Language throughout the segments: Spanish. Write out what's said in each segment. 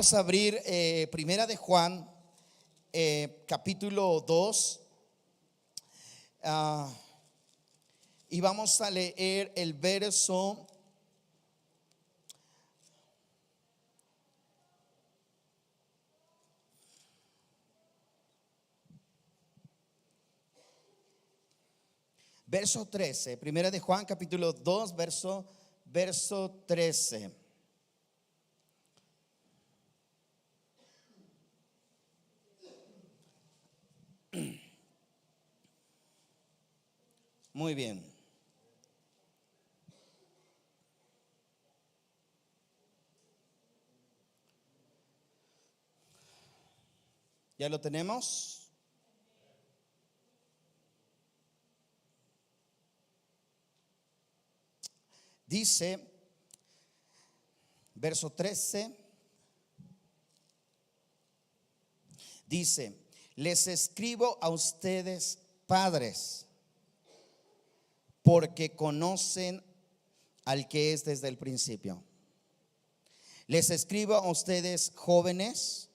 Vamos a abrir Primera de Juan, capítulo 2, y vamos a leer el verso 13. Primera de Juan, capítulo 2, verso 13. Muy bien. ¿Ya lo tenemos? Dice, verso 13, dice: les escribo a ustedes, padres, porque conocen al que es desde el principio. Les escribo a ustedes, jóvenes,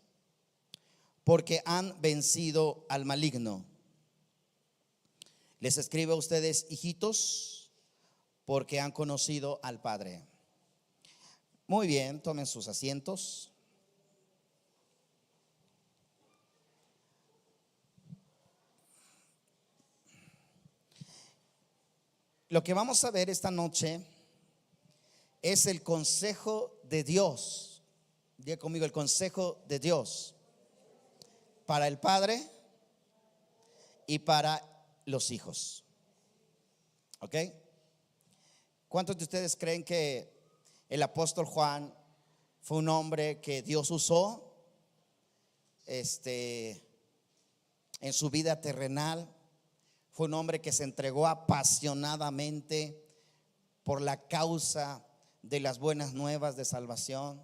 porque han vencido al maligno. Les escribo a ustedes, hijitos, porque han conocido al Padre. Muy bien, tomen sus asientos. Lo que vamos a ver esta noche es el consejo de Dios. Diga conmigo: el consejo de Dios para el Padre y para los hijos. ¿Ok? ¿Cuántos de ustedes creen que el apóstol Juan fue un hombre que Dios usó en su vida terrenal? Fue un hombre que se entregó apasionadamente por la causa de las buenas nuevas de salvación,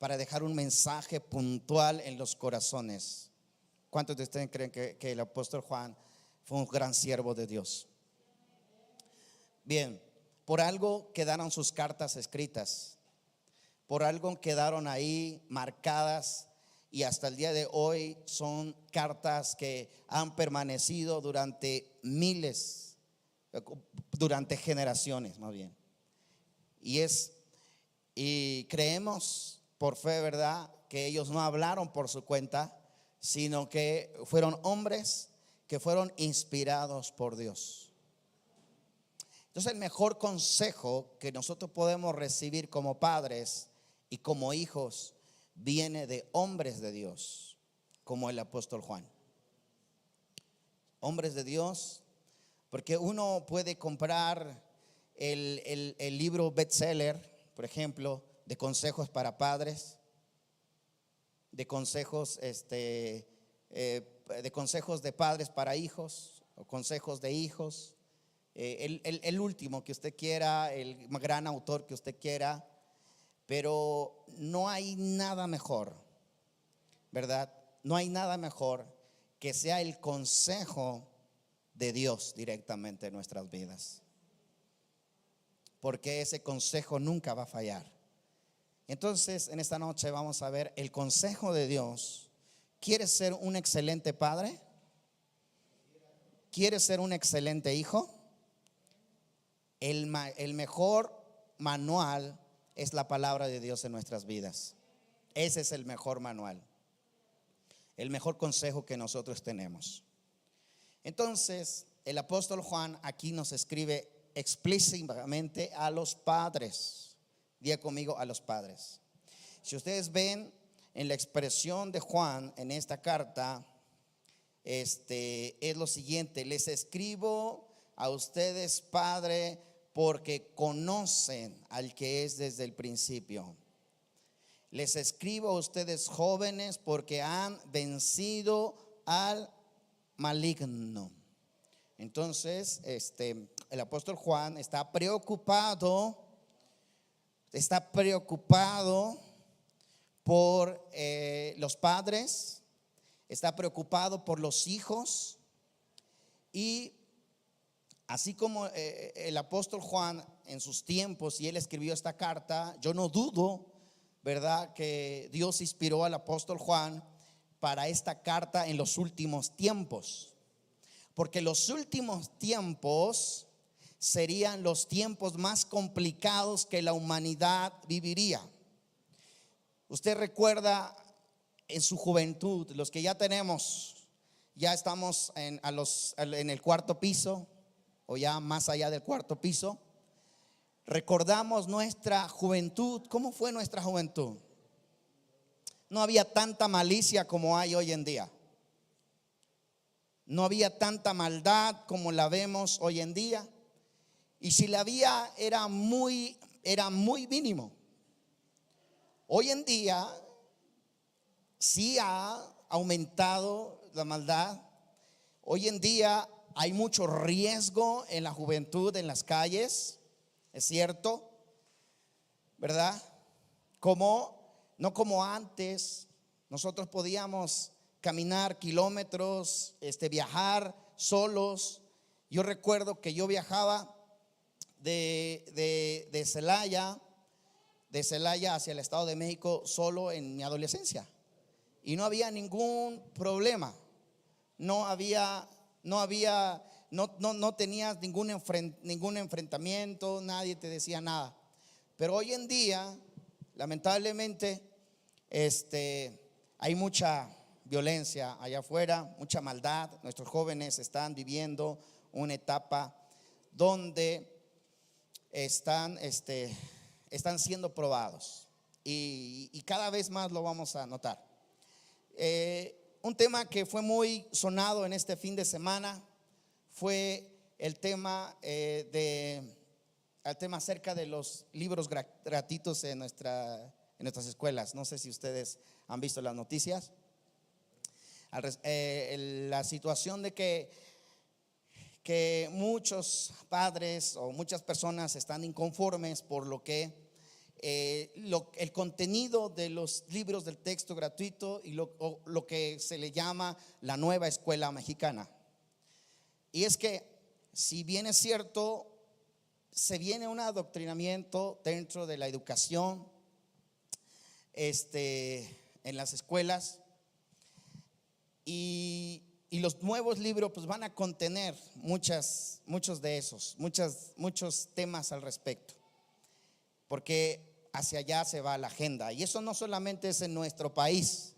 para dejar un mensaje puntual en los corazones. ¿Cuántos de ustedes creen que el apóstol Juan fue un gran siervo de Dios? Bien, por algo quedaron sus cartas escritas, por algo quedaron ahí marcadas, y hasta el día de hoy son cartas que han permanecido durante miles, durante generaciones más bien. Y creemos por fe, ¿verdad?, que ellos no hablaron por su cuenta, sino que fueron hombres que fueron inspirados por Dios. Entonces, el mejor consejo que nosotros podemos recibir como padres y como hijos viene de hombres de Dios, como el apóstol Juan. Hombres de Dios, porque uno puede comprar el libro bestseller, por ejemplo, de consejos para padres, de consejos de consejos de padres para hijos, o consejos de hijos, el último que usted quiera, el gran autor que usted quiera, pero no hay nada mejor, ¿verdad? No hay nada mejor que sea el consejo de Dios directamente en nuestras vidas, porque ese consejo nunca va a fallar. Entonces, en esta noche vamos a ver el consejo de Dios. ¿Quieres ser un excelente padre? ¿Quieres ser un excelente hijo? El mejor manual es la palabra de Dios en nuestras vidas. Ese es el mejor manual, el mejor consejo que nosotros tenemos. Entonces, el apóstol Juan aquí nos escribe explícitamente a los padres. Diga conmigo: a los padres. Si ustedes ven en la expresión de Juan en esta carta, es lo siguiente: les escribo a ustedes, padre, porque conocen al que es desde el principio. Les escribo a ustedes, jóvenes, porque han vencido al maligno. Entonces, el apóstol Juan está preocupado por los padres, está preocupado por los hijos. Y así como el apóstol Juan en sus tiempos, y él escribió esta carta, yo no dudo ¿verdad?, que Dios inspiró al apóstol Juan para esta carta en los últimos tiempos. Porque los últimos tiempos serían los tiempos más complicados que la humanidad viviría. Usted recuerda en su juventud, los que ya estamos en el cuarto piso o ya más allá del cuarto piso, recordamos nuestra juventud. ¿Cómo fue nuestra juventud? No había tanta malicia como hay hoy en día. No había tanta maldad como la vemos hoy en día. Y si la había, era muy mínimo. Hoy en día sí ha aumentado la maldad. Hoy en día hay mucho riesgo en la juventud, en las calles. Es cierto, ¿verdad? No como antes. Nosotros podíamos caminar kilómetros, viajar solos. Yo recuerdo que yo viajaba de Celaya hacia el Estado de México solo en mi adolescencia y no había ningún problema. No tenías ningún enfrentamiento, nadie te decía nada. Pero hoy en día, lamentablemente, hay mucha violencia allá afuera, mucha maldad. Nuestros jóvenes están viviendo una etapa donde están siendo probados y cada vez más lo vamos a notar. Un tema que fue muy sonado en este fin de semana fue el tema acerca de los libros gratuitos en nuestras escuelas. No sé si ustedes han visto las noticias. La situación de que muchos padres o muchas personas están inconformes por lo que el contenido de los libros del texto gratuito y lo que se le llama la nueva escuela mexicana. Y es que, si bien es cierto, se viene un adoctrinamiento dentro de la educación en las escuelas, y los nuevos libros pues van a contener muchos temas al respecto, porque hacia allá se va la agenda. Y eso no solamente es en nuestro país,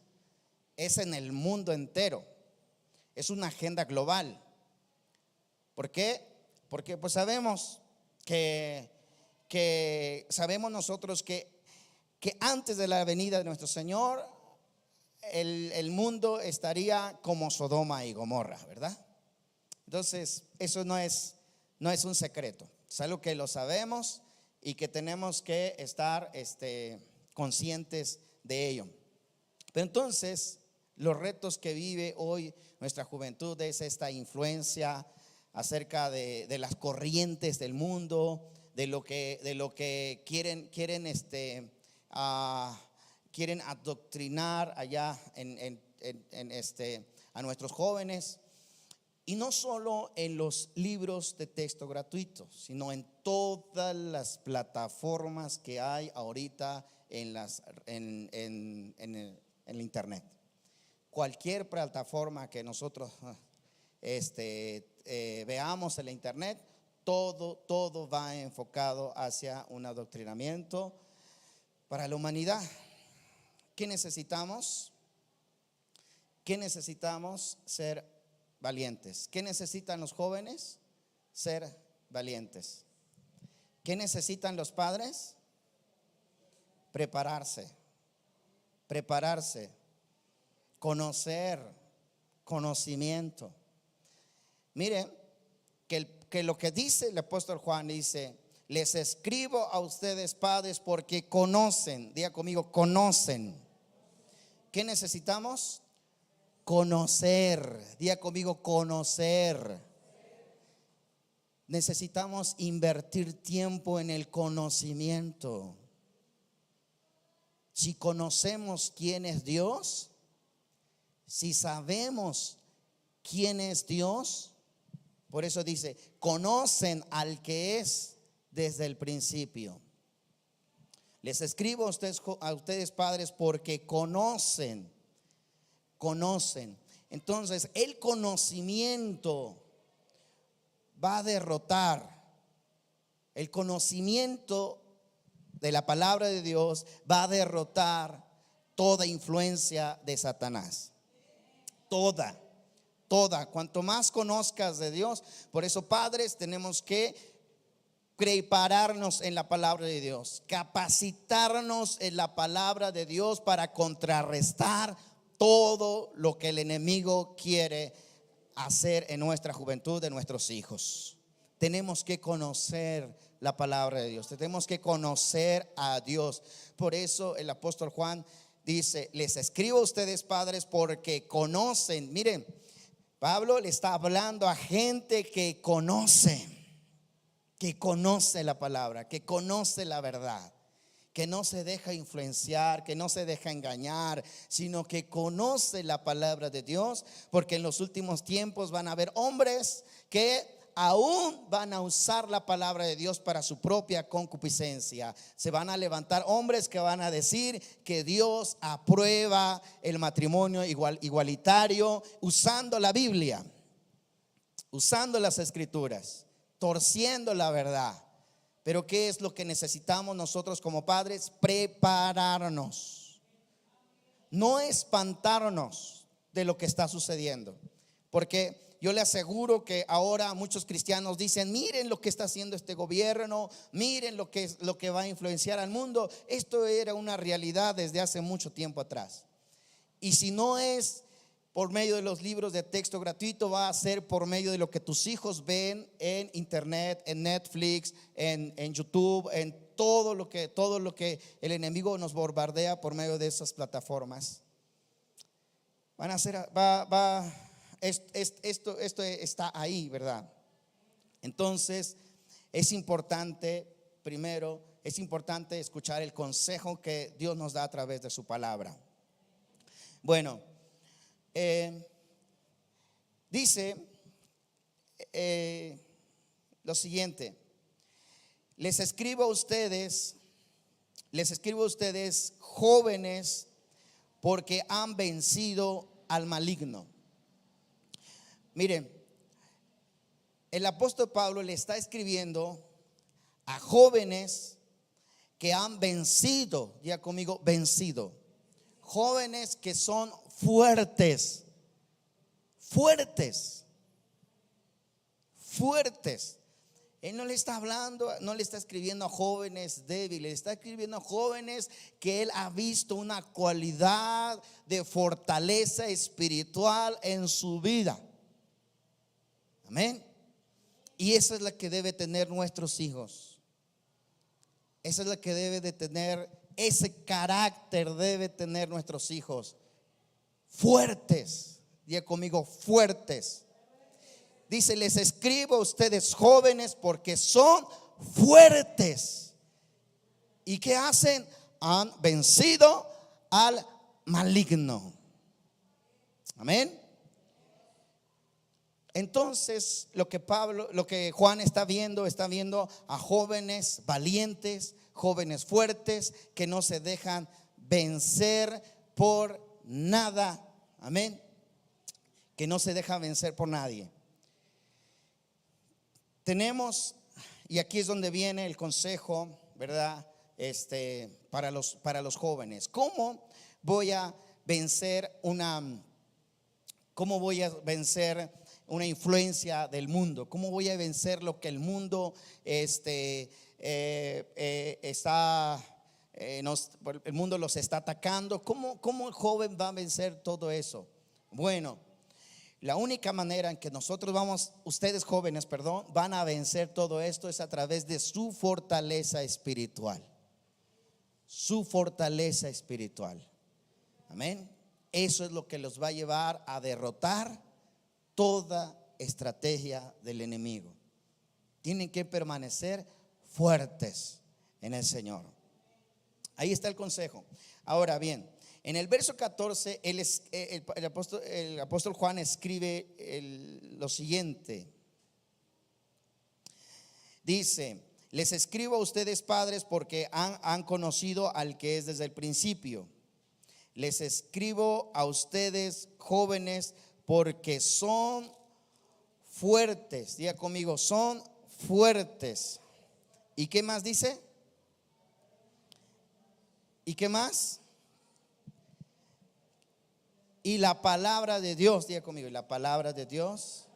es en el mundo entero. Es una agenda global. ¿Por qué? Porque pues sabemos nosotros que antes de la venida de nuestro Señor, el mundo estaría como Sodoma y Gomorra, ¿verdad? Entonces eso no es un secreto, es algo que lo sabemos y que tenemos que estar conscientes de ello. Pero entonces los retos que vive hoy nuestra juventud es esta influencia acerca de las corrientes del mundo, de lo que quieren adoctrinar allá a nuestros jóvenes. Y no solo en los libros de texto gratuitos, sino en todas las plataformas que hay ahorita en el internet. Cualquier plataforma que nosotros veamos en la internet, todo va enfocado hacia un adoctrinamiento para la humanidad. ¿Qué necesitamos? Ser valientes. ¿Qué necesitan los jóvenes? Ser valientes. ¿Qué necesitan los padres? Prepararse, conocimiento. Mire que lo que dice el apóstol Juan, dice: les escribo a ustedes, padres, porque conocen. Diga conmigo, conocen. ¿Qué necesitamos? Conocer. Diga conmigo, conocer. Necesitamos invertir tiempo en el conocimiento. Si conocemos quién es Dios, si sabemos quién es Dios, por eso dice: conocen al que es desde el principio. Les escribo a ustedes padres porque conocen. Entonces, el conocimiento va a derrotar. El conocimiento de la palabra de Dios va a derrotar toda influencia de Satanás. Toda. Cuanto más conozcas de Dios, por eso, padres, tenemos que prepararnos en la palabra de Dios, capacitarnos en la palabra de Dios para contrarrestar todo lo que el enemigo quiere hacer en nuestra juventud, de nuestros hijos. Tenemos que conocer la palabra de Dios, tenemos que conocer a Dios. Por eso el apóstol Juan dice: les escribo a ustedes padres porque conocen. Miren, Pablo le está hablando a gente que conoce la palabra, que conoce la verdad, que no se deja influenciar, que no se deja engañar, sino que conoce la palabra de Dios. Porque en los últimos tiempos van a haber hombres que aún van a usar la palabra de Dios para su propia concupiscencia. Se van a levantar hombres que van a decir que Dios aprueba el matrimonio igualitario, usando la Biblia, usando las escrituras, torciendo la verdad. Pero ¿qué es lo que necesitamos nosotros como padres? Prepararnos, no espantarnos de lo que está sucediendo. Porque yo le aseguro que ahora muchos cristianos dicen: miren lo que está haciendo este gobierno, miren lo que va a influenciar al mundo. Esto era una realidad desde hace mucho tiempo atrás. Y si no es por medio de los libros de texto gratuito, va a ser por medio de lo que tus hijos ven en internet, en Netflix, en YouTube, en todo lo que el enemigo nos bombardea por medio de esas plataformas. Van a ser, esto está ahí, ¿verdad? Entonces es importante, primero, es importante escuchar el consejo que Dios nos da a través de su palabra. Bueno, dice lo siguiente: les escribo a ustedes jóvenes, porque han vencido al maligno. Miren, el apóstol Pablo le está escribiendo a jóvenes que han vencido, diga conmigo, vencido. Jóvenes que son fuertes. Él no le está hablando, no le está escribiendo a jóvenes débiles, está escribiendo a jóvenes que él ha visto una cualidad de fortaleza espiritual en su vida. Amén. Y esa es la que debe tener nuestros hijos. Esa es la que debe de tener, ese carácter debe tener nuestros hijos. Fuertes. Diga conmigo, fuertes. Dice: les escribo a ustedes jóvenes porque son fuertes. ¿Y qué hacen? Han vencido al maligno. Amén. Entonces, lo que Juan está viendo a jóvenes valientes, jóvenes fuertes, que no se dejan vencer por nada. Amén. Que no se dejan vencer por nadie. Tenemos, y aquí es donde viene el consejo, ¿verdad? Para los jóvenes. ¿Cómo voy a vencer una influencia del mundo? ¿Cómo voy a vencer lo que el mundo el mundo los está atacando? ¿Cómo el joven va a vencer todo eso? Bueno, la única manera en que ustedes jóvenes, van a vencer todo esto es a través de su fortaleza espiritual. Su fortaleza espiritual. Amén. Eso es lo que los va a llevar a derrotar toda estrategia del enemigo. Tienen que permanecer fuertes en el Señor. Ahí está el consejo. Ahora bien, en el verso 14 el apóstol Juan escribe lo siguiente. Dice: Les escribo a ustedes, padres, porque han conocido al que es desde el principio. Les escribo a ustedes, jóvenes, porque son fuertes. Diga conmigo, son fuertes. ¿Y qué más dice? ¿Y qué más? Y la palabra de Dios, diga conmigo, y la palabra de Dios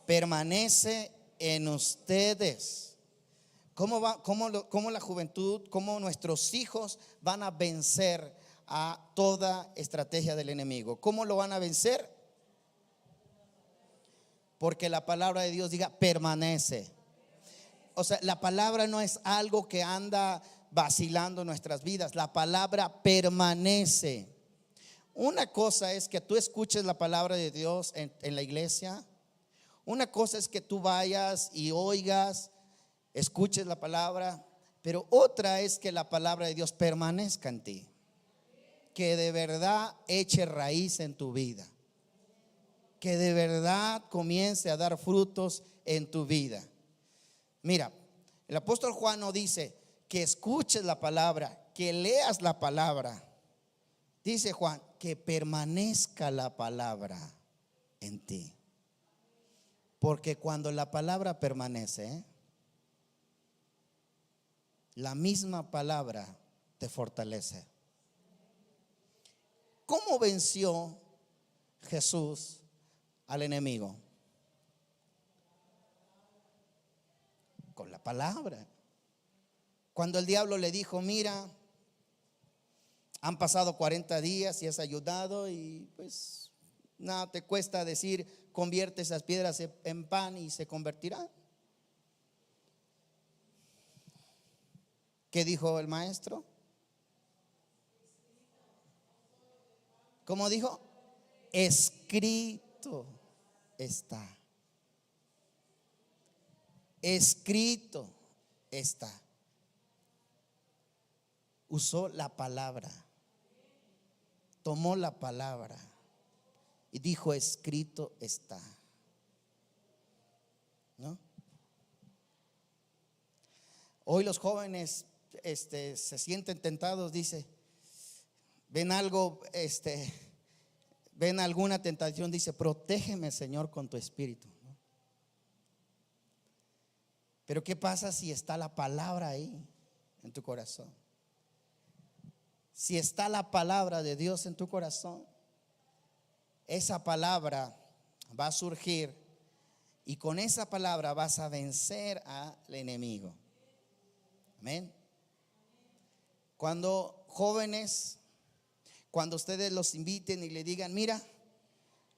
permanece en ustedes. ¿Cómo la juventud, cómo nuestros hijos van a vencer a toda estrategia del enemigo? ¿Cómo lo van a vencer? Porque la palabra de Dios diga permanece. O sea, la palabra no es algo que anda vacilando en nuestras vidas. La palabra permanece. Una cosa es que tú escuches la palabra de Dios en la iglesia. Una cosa es que tú vayas y oigas, escuches la palabra. Pero otra es que la palabra de Dios permanezca en ti, que de verdad eche raíz en tu vida, que de verdad comience a dar frutos en tu vida. Mira, el apóstol Juan nos dice que escuches la palabra, que leas la palabra. Dice Juan, que permanezca la palabra en ti. Porque cuando la palabra permanece, la misma palabra te fortalece. ¿Cómo venció Jesús al enemigo? Con la palabra. Cuando el diablo le dijo, mira, han pasado 40 días y has ayudado y pues nada te cuesta decir, convierte esas piedras en pan y se convertirá. ¿Qué dijo el maestro? ¿Cómo dijo? Escrito está. Escrito está. Usó la palabra. Tomó la palabra y dijo, escrito está. ¿No? Hoy los jóvenes se sienten tentados, dice, ven algo, ven alguna tentación, dice, protégeme, Señor, con tu espíritu. ¿No? Pero ¿qué pasa si está la palabra ahí en tu corazón? Si está la palabra de Dios en tu corazón, esa palabra va a surgir y con esa palabra vas a vencer al enemigo. Amén. Cuando jóvenes, cuando ustedes los inviten y le digan, mira,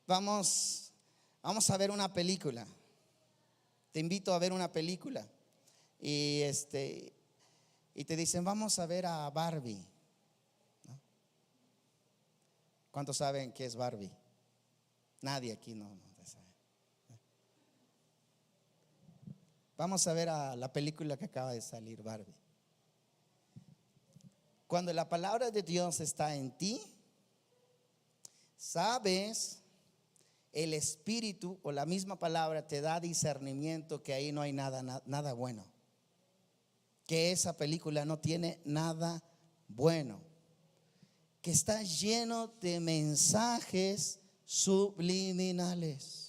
vamos a ver una película. Te invito a ver una película. Y te dicen, vamos a ver a Barbie. ¿No? ¿Cuántos saben qué es Barbie? Nadie aquí no sabe. Vamos a ver a la película que acaba de salir, Barbie. Cuando la palabra de Dios está en ti, sabes, el Espíritu o la misma palabra te da discernimiento que ahí no hay nada bueno, que esa película no tiene nada bueno, que está lleno de mensajes subliminales.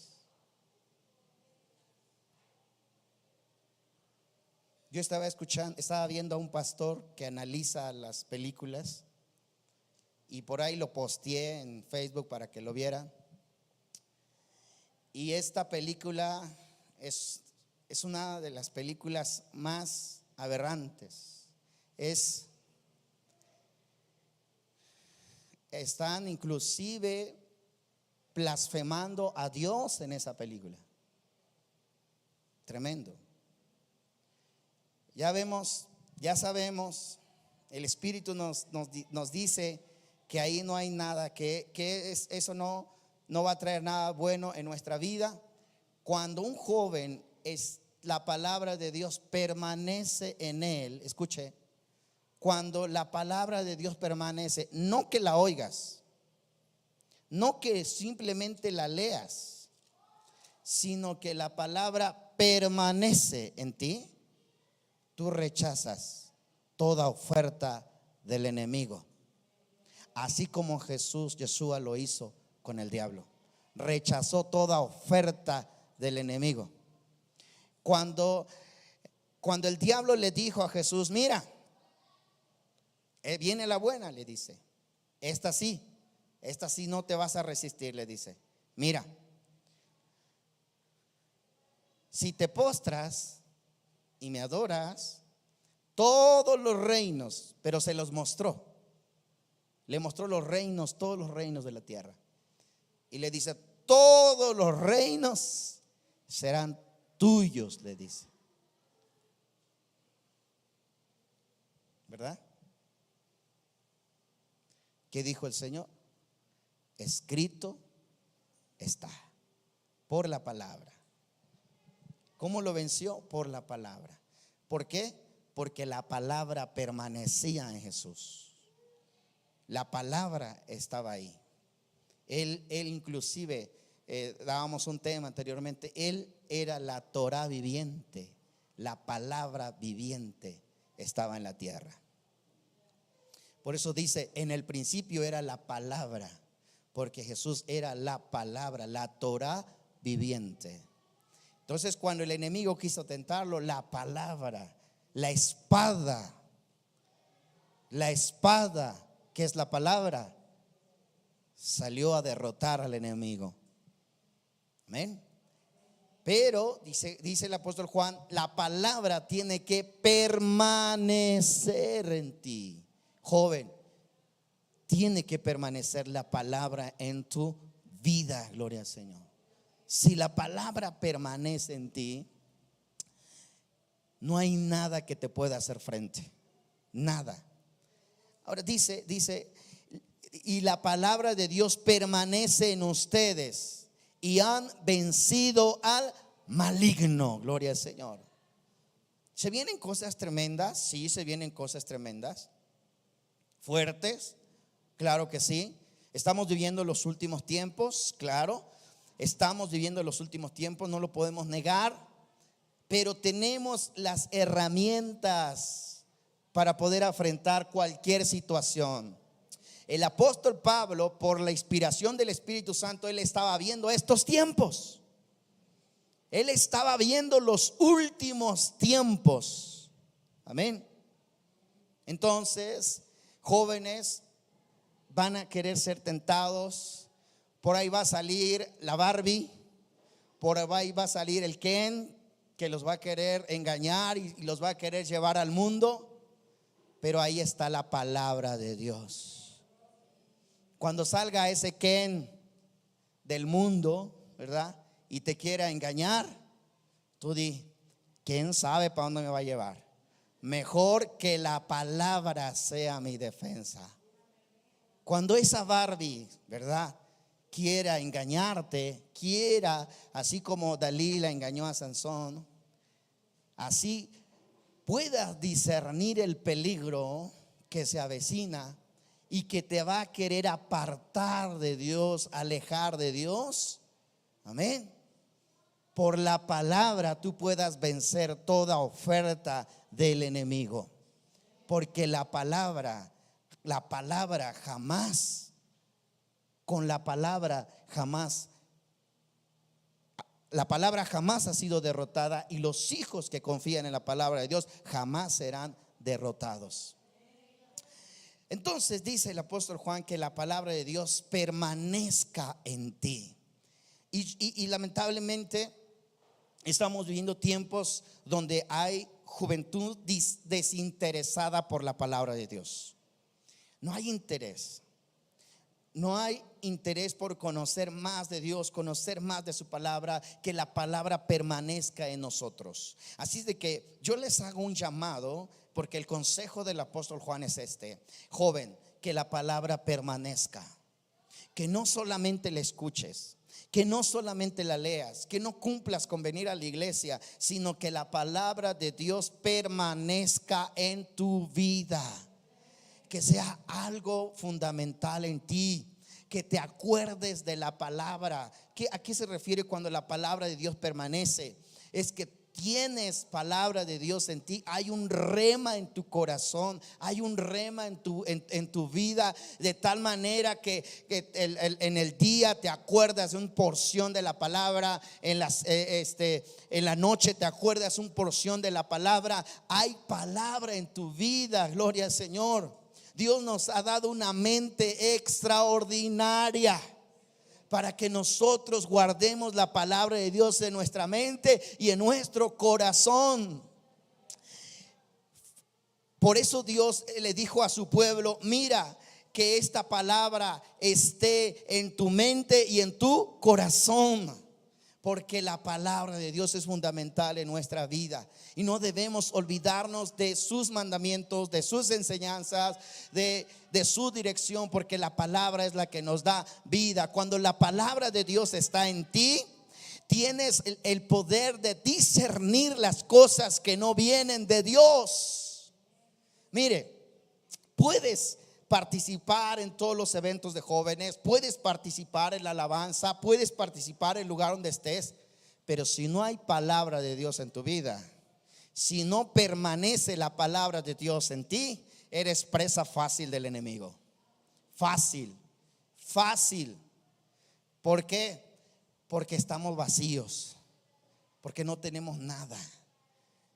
Yo estaba viendo a un pastor que analiza las películas y por ahí lo posteé en Facebook para que lo viera. Y esta película es una de las películas más aberrantes. Están inclusive blasfemando a Dios en esa película. Tremendo. Ya sabemos, el Espíritu nos dice que ahí no hay nada, eso no va a traer nada bueno en nuestra vida. Cuando un joven la palabra de Dios permanece en él, escuche, cuando la palabra de Dios permanece, no que la oigas, no que simplemente la leas, sino que la palabra permanece en ti. tú rechazas toda oferta del enemigo, así como Yeshua lo hizo con el diablo. Rechazó toda oferta del enemigo. Cuando el diablo le dijo a Jesús: mira, viene la buena, le dice, esta sí no te vas a resistir, le dice. Mira, si te postras y me adoras, todos los reinos, pero se los mostró. Le mostró los reinos, todos los reinos de la tierra. Y le dice: todos los reinos serán tuyos, le dice. ¿Verdad? ¿Qué dijo el Señor? Escrito está. Por la palabra. ¿Cómo lo venció? Por la palabra. ¿Por qué? Porque la palabra permanecía en Jesús. La palabra estaba ahí. Él inclusive, dábamos un tema anteriormente, Él era la Torá viviente. La palabra viviente estaba en la tierra. Por eso dice: en el principio era la palabra, porque Jesús era la palabra, la Torá viviente. Entonces, cuando el enemigo quiso tentarlo, la palabra, la espada, que es la palabra, salió a derrotar al enemigo. Amén. Pero dice el apóstol Juan: la palabra tiene que permanecer en ti. Joven, tiene que permanecer la palabra en tu vida. Gloria al Señor. Si la palabra permanece en ti, no hay nada que te pueda hacer frente. Nada. Ahora dice, y la palabra de Dios permanece en ustedes y han vencido al maligno. Gloria al Señor. ¿Se vienen cosas tremendas? Sí, se vienen cosas tremendas. Fuertes, claro que sí. Estamos viviendo los últimos tiempos, claro. Estamos viviendo los últimos tiempos, no lo podemos negar. Pero tenemos las herramientas para poder afrontar cualquier situación. El apóstol Pablo, por la inspiración del Espíritu Santo, él estaba viendo estos tiempos. Él estaba viendo los últimos tiempos. Amén. Entonces, jóvenes van a querer ser tentados. Por ahí va a salir la Barbie, por ahí va a salir el Ken, que los va a querer engañar y los va a querer llevar al mundo. Pero ahí está la palabra de Dios. Cuando salga ese Ken del mundo, ¿verdad?, y te quiera engañar, tú di: ¿quién sabe para dónde me va a llevar? Mejor que la palabra sea mi defensa. Cuando esa Barbie, ¿verdad?, quiera engañarte, quiera, así como Dalila engañó a Sansón, así puedas discernir el peligro que se avecina y que te va a querer apartar de Dios, alejar de Dios. Amén. Por la palabra tú puedas vencer toda oferta del enemigo. Porque la palabra jamás, con la palabra jamás ha sido derrotada, y los hijos que confían en la palabra de Dios jamás serán derrotados. Entonces dice el apóstol Juan que la palabra de Dios permanezca en ti. Y lamentablemente estamos viviendo tiempos donde hay juventud desinteresada por la palabra de Dios. No hay interés. No hay interés por conocer más de Dios, conocer más de su palabra, que la palabra permanezca en nosotros. Así es de que yo les hago un llamado, porque el consejo del apóstol Juan es este: joven, que la palabra permanezca, que no solamente la escuches, que no solamente la leas, que no cumplas con venir a la iglesia, sino que la palabra de Dios permanezca en tu vida. Que sea algo fundamental en ti, que te acuerdes de la palabra. ¿A qué se refiere cuando la palabra de Dios permanece? Es que tienes palabra de Dios en ti, hay un rema en tu corazón, hay un rema en tu vida, de tal manera que en el día te acuerdas de una porción de la palabra, en la noche te acuerdas una porción de la palabra. Hay palabra en tu vida, gloria al Señor. Dios nos ha dado una mente extraordinaria para que nosotros guardemos la palabra de Dios en nuestra mente y en nuestro corazón. Por eso Dios le dijo a su pueblo: mira, que esta palabra esté en tu mente y en tu corazón, porque la palabra de Dios es fundamental en nuestra vida y no debemos olvidarnos de sus mandamientos, de sus enseñanzas, de su dirección, porque la palabra es la que nos da vida. Cuando la palabra de Dios está en ti, tienes el poder de discernir las cosas que no vienen de Dios. Mire, puedes participar en todos los eventos de jóvenes, puedes participar en la alabanza, puedes participar en el lugar donde estés, pero si no hay palabra de Dios en tu vida, si no permanece la palabra de Dios en ti, eres presa fácil del enemigo. Fácil, fácil. ¿Por qué? Porque estamos vacíos, porque no tenemos nada.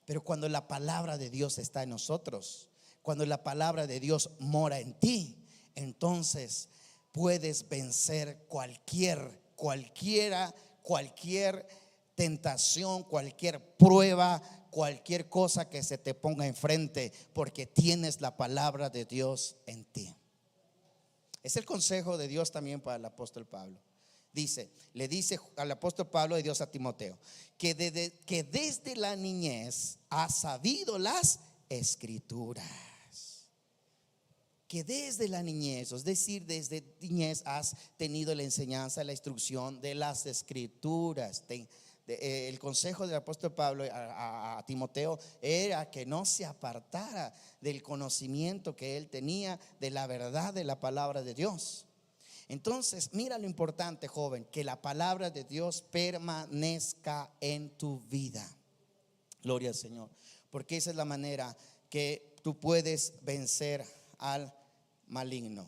Pero cuando la palabra de Dios está en nosotros, cuando la palabra de Dios mora en ti, entonces puedes vencer cualquier tentación, cualquier prueba, cualquier cosa que se te ponga enfrente, porque tienes la palabra de Dios en ti. Es el consejo de Dios también para el apóstol Pablo. Le dice al apóstol Pablo de Dios a Timoteo que desde la niñez ha sabido las escrituras. Que desde la niñez, es decir, desde niñez has tenido la enseñanza, la instrucción de las escrituras. El consejo del apóstol Pablo a Timoteo era que no se apartara del conocimiento que él tenía de la verdad de la palabra de Dios. Entonces, mira lo importante, joven, que la palabra de Dios permanezca en tu vida. Gloria al Señor, porque esa es la manera que tú puedes vencer al maligno.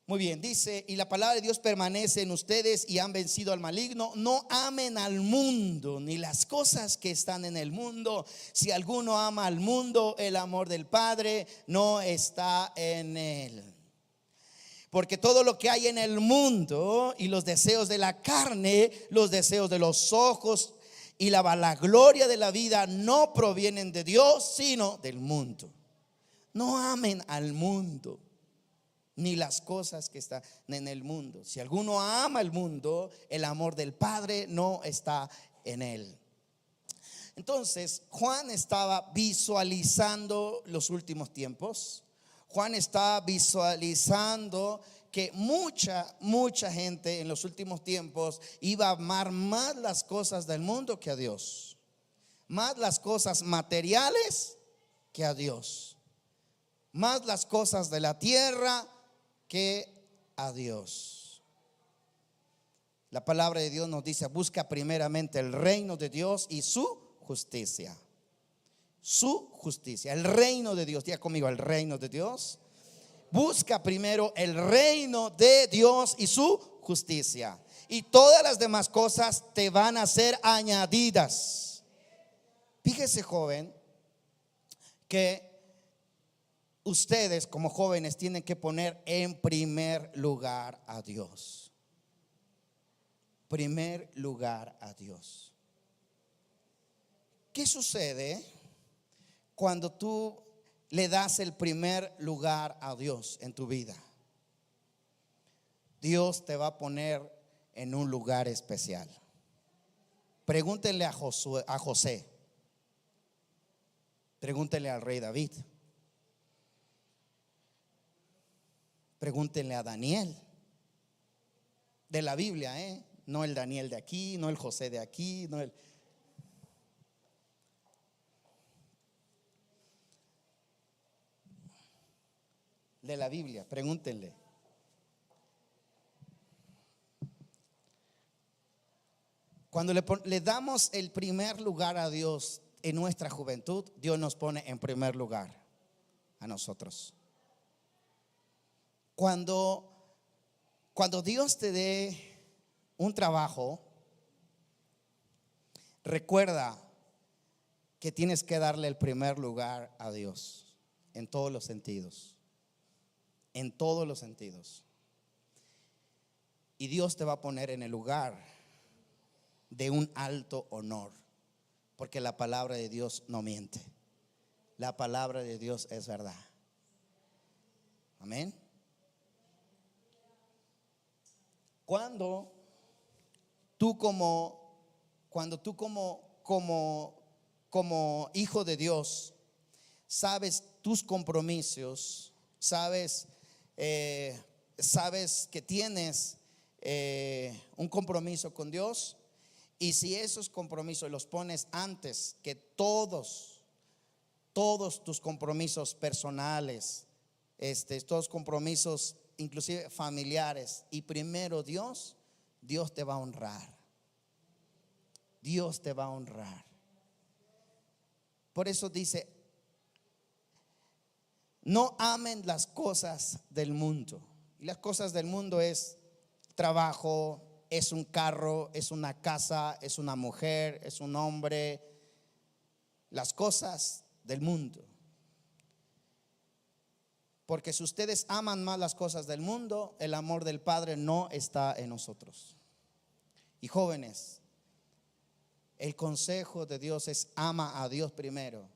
Muy bien, dice: y la palabra de Dios permanece en ustedes y han vencido al maligno. No amen al mundo ni las cosas que están en el mundo. Si alguno ama al mundo, el amor del Padre no está en él. Porque todo lo que hay en el mundo y los deseos de la carne, los deseos de los ojos y la vanagloria de la vida no provienen de Dios, sino del mundo. No amen al mundo ni las cosas que están en el mundo. Si alguno ama el mundo, el amor del Padre no está en él. Entonces, Juan estaba visualizando los últimos tiempos. Juan estaba visualizando que mucha gente en los últimos tiempos iba a amar más las cosas del mundo que a Dios, más las cosas materiales que a Dios, más las cosas de la tierra que a Dios. La palabra de Dios nos dice: busca primeramente el reino de Dios y su justicia. Su justicia, el reino de Dios. Diga conmigo: el reino de Dios. Busca primero el reino de Dios y su justicia, y todas las demás cosas te van a ser añadidas. Fíjese, joven, que ustedes como jóvenes tienen que poner en primer lugar a Dios. Primer lugar a Dios. ¿Qué sucede cuando tú le das el primer lugar a Dios en tu vida? Dios te va a poner en un lugar especial. Pregúntenle a José. Pregúntenle al rey David. Pregúntenle a Daniel. De la Biblia, no el Daniel de aquí, no el José de aquí, no el... de la Biblia, pregúntenle. Cuando le damos el primer lugar a Dios en nuestra juventud, Dios nos pone en primer lugar a nosotros. Cuando Dios te dé un trabajo, recuerda que tienes que darle el primer lugar a Dios en todos los sentidos. En todos los sentidos. Y Dios te va a poner en el lugar de un alto honor, porque la palabra de Dios no miente. La palabra de Dios es verdad. Amén. Cuando tú como hijo de Dios sabes tus compromisos, sabes que tienes un compromiso con Dios, y si esos compromisos los pones antes que todos tus compromisos personales, todos compromisos inclusive familiares, y primero Dios te va a honrar. Dios te va a honrar. Por eso dice: no amen las cosas del mundo. Y las cosas del mundo es trabajo, es un carro, es una casa, es una mujer, es un hombre. Las cosas del mundo. Porque si ustedes aman más las cosas del mundo, el amor del Padre no está en nosotros. Y jóvenes, el consejo de Dios es: ama a Dios primero.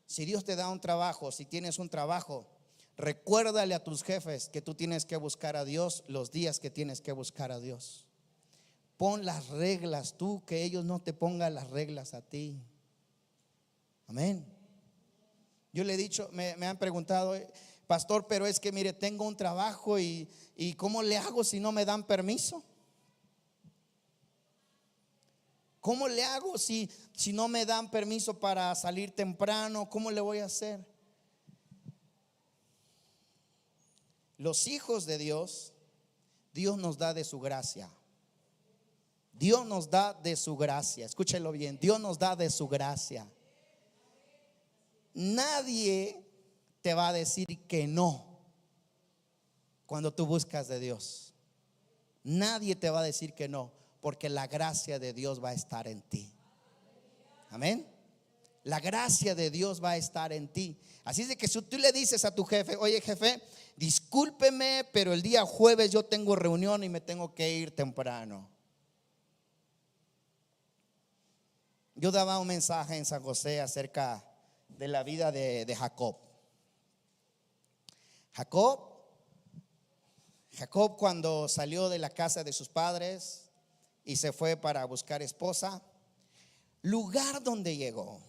Si Dios te da un trabajo, si tienes un trabajo, recuérdale a tus jefes que tú tienes que buscar a Dios los días que tienes que buscar a Dios. Pon las reglas tú, que ellos no te pongan las reglas a ti. Amén. Yo le he dicho, me han preguntado: pastor, pero es que mire, tengo un trabajo y ¿cómo le hago si no me dan permiso? ¿Cómo le hago si no me dan permiso para salir temprano? ¿Cómo le voy a hacer? Los hijos de Dios, Dios nos da de su gracia. Dios nos da de su gracia. Escúchelo bien, Dios nos da de su gracia. Nadie te va a decir que no cuando tú buscas de Dios. Nadie te va a decir que no, porque la gracia de Dios va a estar en ti. Amén. La gracia de Dios va a estar en ti. Así es de que si tú le dices a tu jefe: oye jefe, discúlpeme, pero el día jueves yo tengo reunión y me tengo que ir temprano. Yo daba un mensaje en San José acerca de la vida de Jacob. Jacob, cuando salió de la casa de sus padres y se fue para buscar esposa, lugar donde llegó,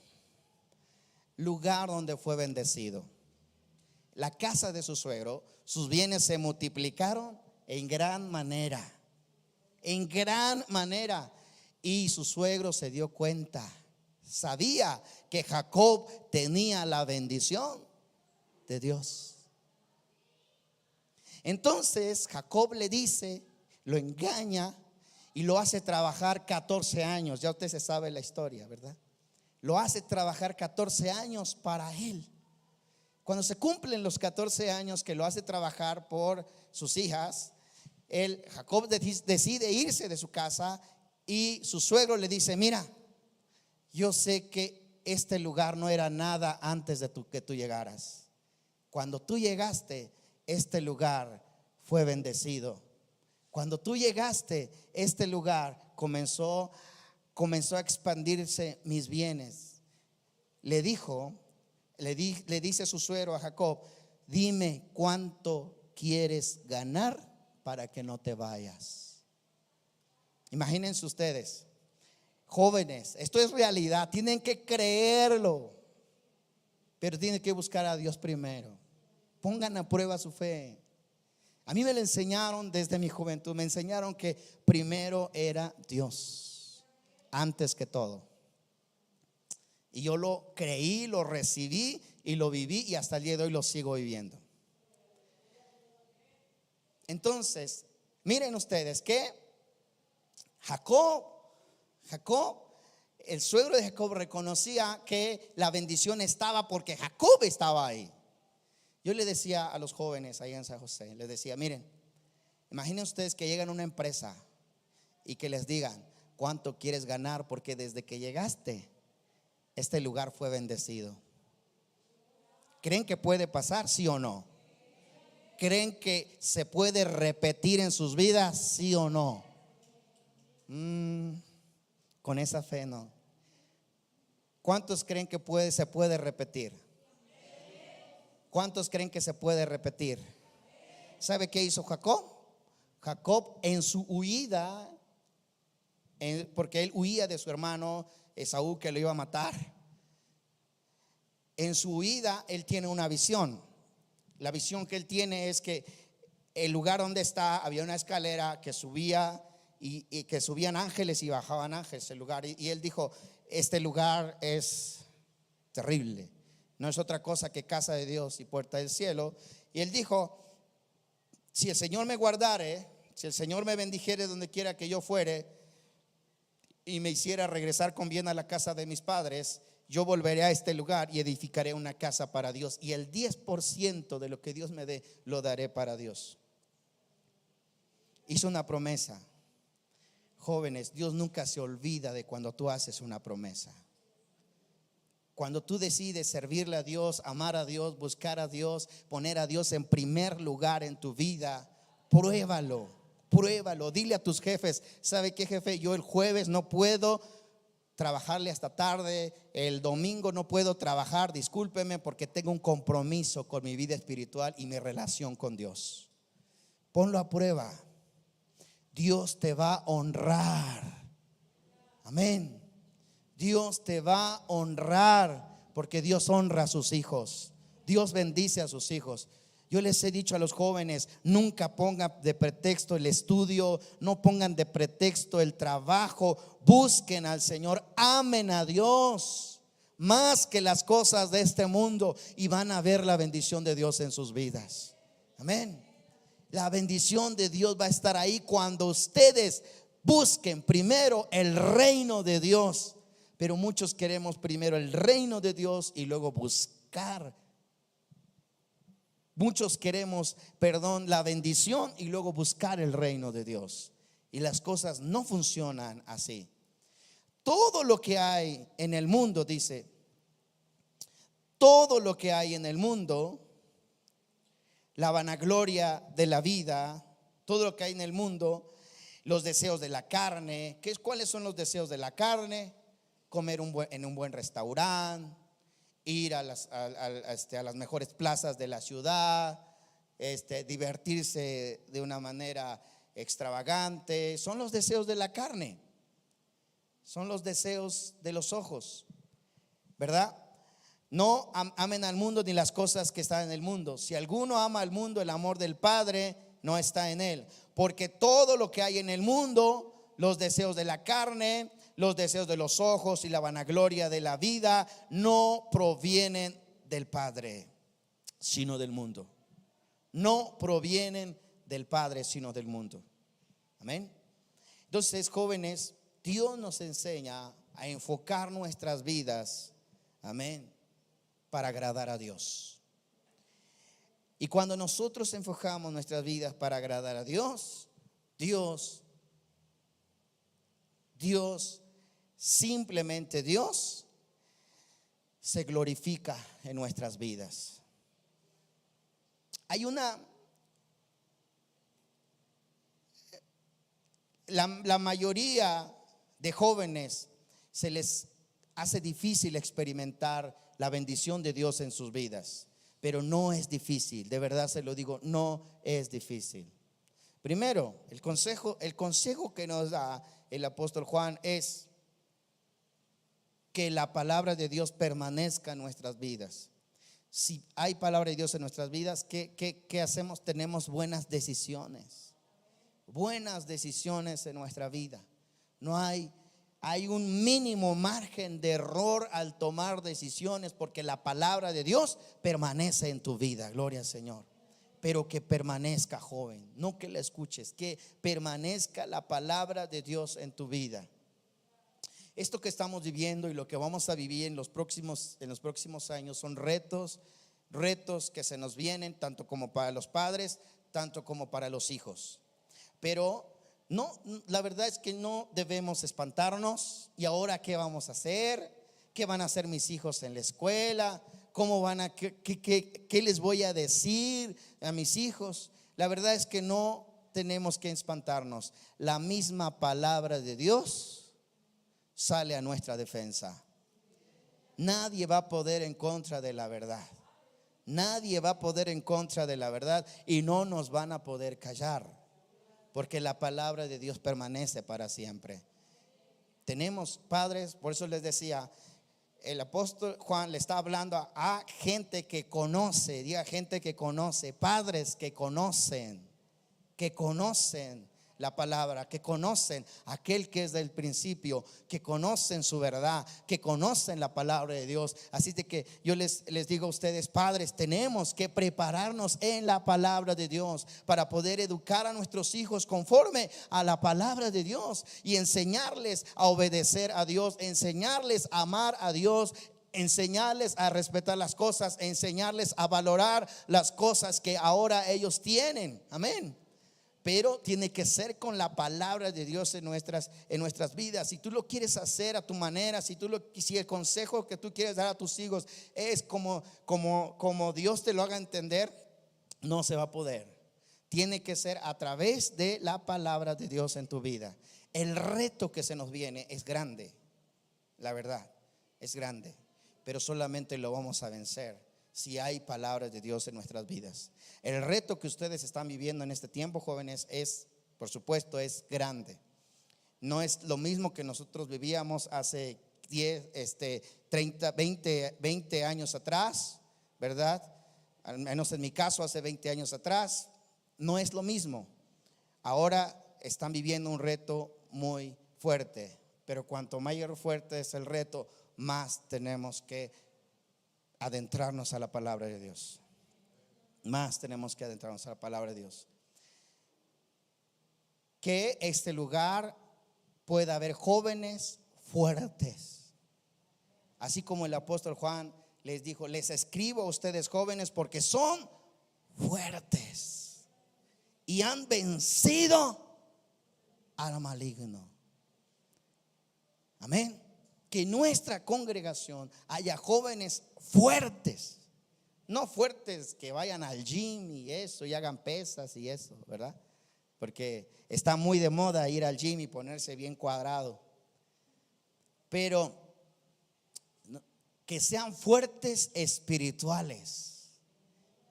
lugar donde fue bendecido, la casa de su suegro, sus bienes se multiplicaron en gran manera, y su suegro se dio cuenta, sabía que Jacob tenía la bendición de Dios. Entonces Jacob le dice, lo engaña y lo hace trabajar 14 años. Ya usted se sabe la historia, ¿verdad? Lo hace trabajar 14 años para él. Cuando se cumplen los 14 años que lo hace trabajar por sus hijas, Jacob decide irse de su casa y su suegro le dice: mira, yo sé que este lugar no era nada antes de que tú llegaras. Cuando tú llegaste, este lugar fue bendecido. Cuando tú llegaste, este lugar comenzó a expandirse mis bienes. Le dice su suegro a Jacob: dime cuánto quieres ganar para que no te vayas. Imagínense ustedes, jóvenes, esto es realidad, tienen que creerlo, pero tienen que buscar a Dios primero. Pongan a prueba su fe. A mí me lo enseñaron desde mi juventud, me enseñaron que primero era Dios, antes que todo. Y yo lo creí, lo recibí y lo viví, y hasta el día de hoy lo sigo viviendo. Entonces, miren ustedes que Jacob Jacob, el suegro de Jacob, reconocía que la bendición estaba porque Jacob estaba ahí. Yo le decía a los jóvenes ahí en San José, les decía, miren, imaginen ustedes que llegan a una empresa y que les digan, ¿cuánto quieres ganar? Porque desde que llegaste, este lugar fue bendecido. ¿Creen que puede pasar? ¿Sí o no? ¿Creen que se puede repetir en sus vidas? ¿Sí o no? Con esa fe no. ¿Cuántos creen que se puede repetir? ¿Cuántos creen que se puede repetir? ¿Sabe qué hizo Jacob? Jacob en su huida, porque él huía de su hermano Esaú que lo iba a matar. En su huida él tiene una visión. La visión que él tiene es que el lugar donde está había una escalera que subía y que subían ángeles y bajaban ángeles el lugar. Y él dijo, este lugar es terrible, no es otra cosa que casa de Dios y puerta del cielo. Y él dijo, si el Señor me guardare, si el Señor me bendijere donde quiera que yo fuere y me hiciera regresar con bien a la casa de mis padres, yo volveré a este lugar y edificaré una casa para Dios, y el 10% de lo que Dios me dé lo daré para Dios. Hizo una promesa. Jóvenes, Dios nunca se olvida de cuando tú haces una promesa. Cuando tú decides servirle a Dios, amar a Dios, buscar a Dios, poner a Dios en primer lugar en tu vida, pruébalo, pruébalo. Dile a tus jefes, ¿sabe qué, jefe? Yo el jueves no puedo trabajarle hasta tarde, el domingo no puedo trabajar, discúlpeme porque tengo un compromiso con mi vida espiritual y mi relación con Dios. Ponlo a prueba. Dios te va a honrar. Amén. Dios te va a honrar porque Dios honra a sus hijos. Dios bendice a sus hijos. Yo les he dicho a los jóvenes, nunca pongan de pretexto el estudio, no pongan de pretexto el trabajo. Busquen al Señor, amen a Dios más que las cosas de este mundo y van a ver la bendición de Dios en sus vidas. Amén. La bendición de Dios va a estar ahí cuando ustedes busquen primero el reino de Dios. Pero muchos queremos primero el reino de Dios y luego buscar. Muchos queremos, la bendición y luego buscar el reino de Dios. Y las cosas no funcionan así. Todo lo que hay en el mundo, dice, todo lo que hay en el mundo, la vanagloria de la vida, todo lo que hay en el mundo, los deseos de la carne. ¿Cuáles son los deseos de la carne? Comer en un buen restaurante, ir a las mejores plazas de la ciudad, divertirse de una manera extravagante. Son los deseos de la carne, son los deseos de los ojos, ¿verdad? No amen al mundo ni las cosas que están en el mundo. Si alguno ama al mundo, el amor del Padre no está en él. Porque todo lo que hay en el mundo, los deseos de la carne, los deseos de los ojos y la vanagloria de la vida, no provienen del Padre, sino del mundo. No provienen del Padre, sino del mundo. Amén. Entonces, jóvenes, Dios nos enseña a enfocar nuestras vidas, amén, para agradar a Dios. Y cuando nosotros enfocamos nuestras vidas para agradar a Dios, simplemente Dios se glorifica en nuestras vidas. Hay la mayoría de jóvenes se les hace difícil experimentar la bendición de Dios en sus vidas, pero no es difícil, de verdad se lo digo, no es difícil. Primero, el consejo que nos da el apóstol Juan es que la palabra de Dios permanezca en nuestras vidas. Si hay palabra de Dios en nuestras vidas, ¿qué hacemos? Tenemos buenas decisiones en nuestra vida. No hay un mínimo margen de error al tomar decisiones, porque la palabra de Dios permanece en tu vida. Gloria al Señor. Pero que permanezca, joven, no que la escuches, que permanezca la palabra de Dios en tu vida. esto que estamos viviendo y lo que vamos a vivir en los próximos años son retos que se nos vienen, tanto como para los padres, tanto como para los hijos. Pero no, la verdad es que no debemos espantarnos. ¿Y ahora qué vamos a hacer? ¿Qué van a hacer mis hijos en la escuela? ¿Cómo van a, qué les voy a decir a mis hijos? La verdad es que no tenemos que espantarnos. La misma palabra de Dios sale a nuestra defensa. Nadie va a poder en contra de la verdad. Nadie va a poder en contra de la verdad y no nos van a poder callar, porque la palabra de Dios permanece para siempre. Tenemos padres, por eso les decía, el apóstol Juan le está hablando a gente que conoce, diga gente que conoce, padres que conocen la palabra, que conocen aquel que es del principio, que conocen su verdad, que conocen la palabra de Dios. Así de que yo les digo a ustedes, padres, tenemos que prepararnos en la palabra de Dios para poder educar a nuestros hijos conforme a la palabra de Dios y enseñarles a obedecer a Dios, enseñarles a amar a Dios, enseñarles a respetar las cosas, enseñarles a valorar las cosas que ahora ellos tienen. Amén. Pero tiene que ser con la palabra de Dios en nuestras vidas. Si tú lo quieres hacer a tu manera, si el consejo que tú quieres dar a tus hijos es como Dios te lo haga entender, no se va a poder. Tiene que ser a través de la palabra de Dios en tu vida. El reto que se nos viene es grande, la verdad, es grande, pero solamente lo vamos a vencer si hay palabras de Dios en nuestras vidas. El reto que ustedes están viviendo en este tiempo, jóvenes, por supuesto, es grande. No es lo mismo que nosotros vivíamos hace 30, 20 años atrás, ¿verdad? Al menos en mi caso, hace 20 años atrás, no es lo mismo. Ahora están viviendo un reto muy fuerte, pero cuanto mayor fuerte es el reto, más tenemos que adentrarnos a la palabra de Dios. Más tenemos que adentrarnos a la palabra de Dios. Que este lugar pueda haber jóvenes fuertes. Así como el apóstol Juan les dijo, les escribo a ustedes jóvenes porque son fuertes y han vencido al maligno. Amén. Que en nuestra congregación haya jóvenes fuertes, no fuertes que vayan al gym y eso y hagan pesas y eso, ¿verdad? Porque está muy de moda ir al gym y ponerse bien cuadrado. Pero que sean fuertes espirituales,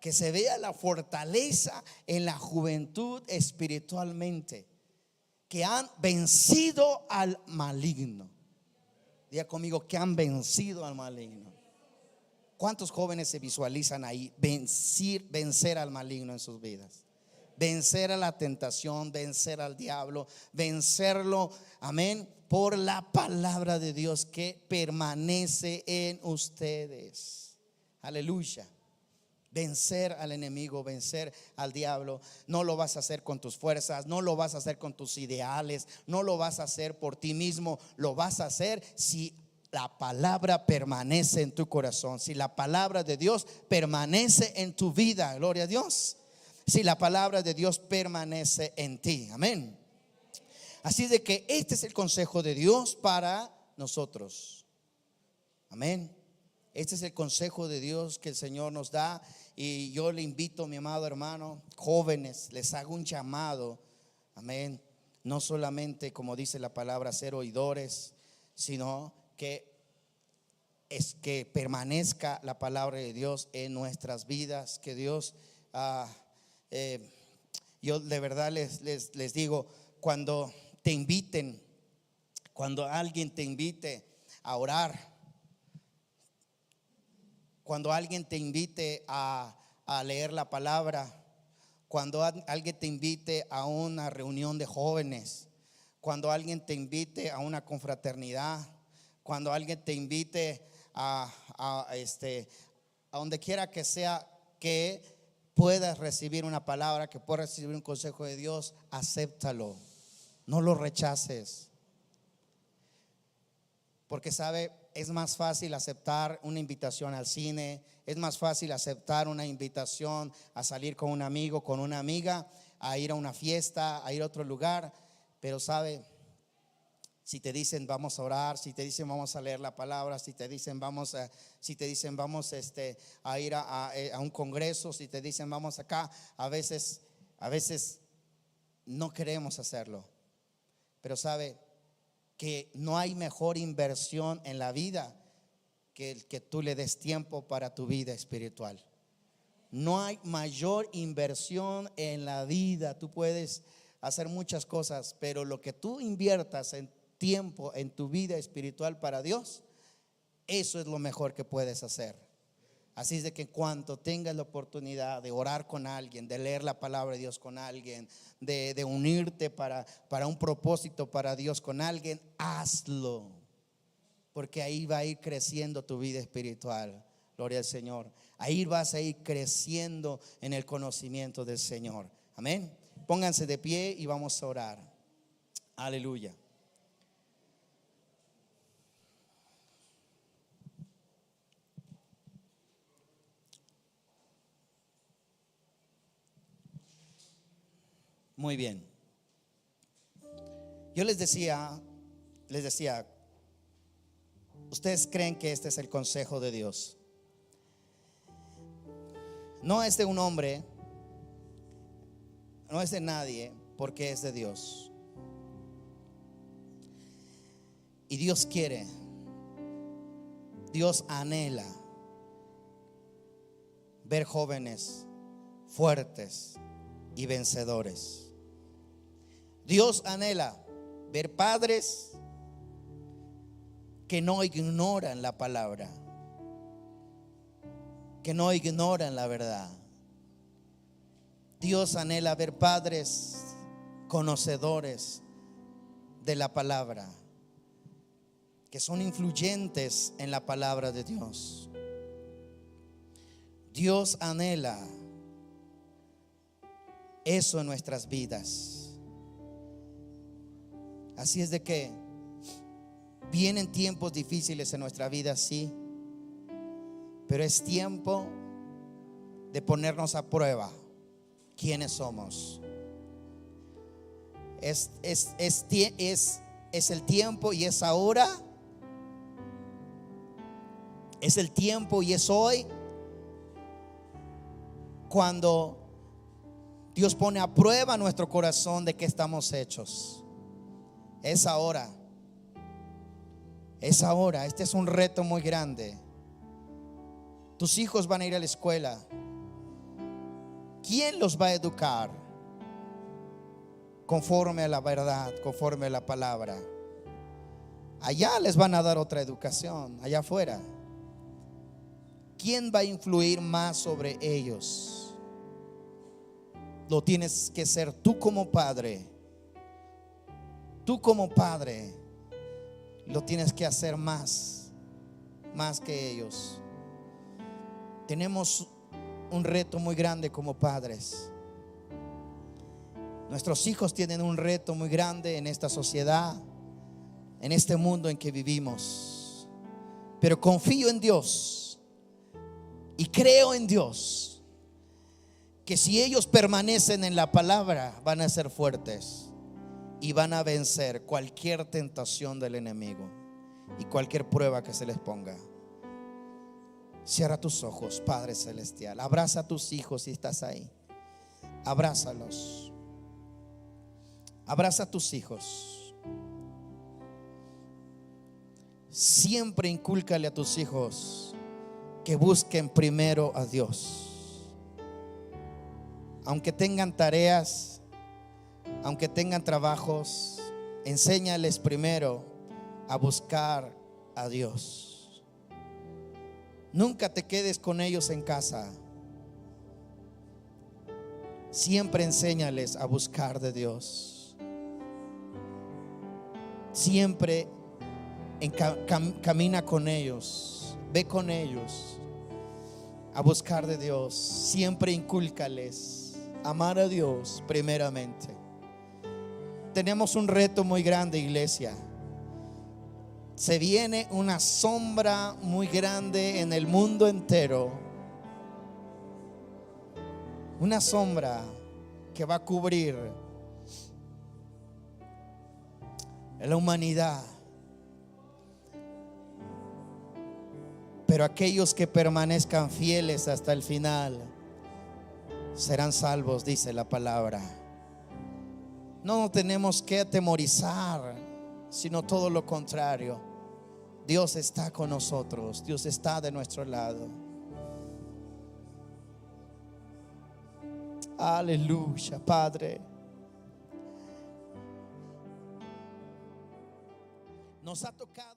que se vea la fortaleza en la juventud espiritualmente, que han vencido al maligno. Diga conmigo, que han vencido al maligno. ¿Cuántos jóvenes se visualizan ahí vencer al maligno en sus vidas? Vencer a la tentación, vencer al diablo, vencerlo, amén, por la palabra de Dios que permanece en ustedes. Aleluya. Vencer al enemigo, vencer al diablo. No lo vas a hacer con tus fuerzas, no lo vas a hacer con tus ideales, no lo vas a hacer por ti mismo. Lo vas a hacer si la palabra permanece en tu corazón, si la palabra de Dios permanece en tu vida. Gloria a Dios. Si la palabra de Dios permanece en ti. Amén. Así de que este es el consejo de Dios para nosotros. Amén. Este es el consejo de Dios que el Señor nos da. Y yo le invito, mi amado hermano, jóvenes, les hago un llamado. Amén. No solamente, como dice la palabra, ser oidores, sino que permanezca la palabra de Dios en nuestras vidas. Que Dios, yo de verdad les digo, cuando te inviten, cuando alguien te invite a orar, cuando alguien te invite a leer la palabra, cuando alguien te invite a una reunión de jóvenes, cuando alguien te invite a una confraternidad, cuando alguien te invite a donde quiera que sea, que puedas recibir una palabra, que puedas recibir un consejo de Dios, acéptalo, no lo rechaces. Porque sabe, es más fácil aceptar una invitación al cine, es más fácil aceptar una invitación a salir con un amigo, con una amiga, a ir a una fiesta, a ir a otro lugar. Pero sabe, si te dicen vamos a orar, si te dicen vamos a leer la palabra, si te dicen vamos a ir a un congreso, si te dicen vamos acá, a veces no queremos hacerlo. Pero sabe que no hay mejor inversión en la vida que el que tú le des tiempo para tu vida espiritual. No hay mayor inversión en la vida. Tú puedes hacer muchas cosas, pero lo que tú inviertas en tiempo en tu vida espiritual para Dios, eso es lo mejor que puedes hacer. Así es de que en cuanto tengas la oportunidad de orar con alguien, de leer la palabra de Dios con alguien, de unirte para un propósito para Dios con alguien, hazlo, porque ahí va a ir creciendo tu vida espiritual. Gloria al Señor. Ahí vas a ir creciendo en el conocimiento del Señor. Amén. Pónganse de pie y vamos a orar. Aleluya. Muy bien. Yo les decía, ¿ustedes creen que este es el consejo de Dios? No es de un hombre, no es de nadie, porque es de Dios. Y Dios quiere, Dios anhela ver jóvenes fuertes y vencedores. Dios anhela ver padres que no ignoran la palabra, que no ignoran la verdad. Dios anhela ver padres conocedores de la palabra, que son influyentes en la palabra de Dios. Dios anhela eso en nuestras vidas. Así es de que vienen tiempos difíciles en nuestra vida, sí, pero es tiempo de ponernos a prueba quiénes somos. Es el tiempo y es ahora. Es el tiempo y es hoy cuando Dios pone a prueba nuestro corazón de qué estamos hechos. Es ahora. Es ahora. Este es un reto muy grande. Tus hijos van a ir a la escuela. ¿Quién los va a educar? Conforme a la verdad, conforme a la palabra. Allá les van a dar otra educación, allá afuera. ¿Quién va a influir más sobre ellos? Lo tienes que ser tú como padre. Tú como padre lo tienes que hacer más que ellos. Tenemos un reto muy grande como padres. Nuestros hijos tienen un reto muy grande en esta sociedad, en este mundo en que vivimos. Pero confío en Dios y creo en Dios, que si ellos permanecen en la palabra, van a ser fuertes y van a vencer cualquier tentación del enemigo y cualquier prueba que se les ponga. Cierra tus ojos, Padre Celestial. Abraza a tus hijos si estás ahí. Abrázalos. Abraza a tus hijos. Siempre incúlcale a tus hijos que busquen primero a Dios. Aunque tengan tareas, aunque tengan trabajos, enséñales primero a buscar a Dios. Nunca te quedes con ellos en casa. Siempre enséñales a buscar de Dios. Siempre camina con ellos, ve con ellos a buscar de Dios. Siempre incúlcales amar a Dios primeramente. Tenemos un reto muy grande, iglesia. Se viene una sombra muy grande en el mundo entero. Una sombra que va a cubrir a la humanidad. Pero aquellos que permanezcan fieles hasta el final serán salvos, dice la palabra. No nos tenemos que atemorizar, sino todo lo contrario. Dios está con nosotros, Dios está de nuestro lado. Aleluya, Padre. Nos ha tocado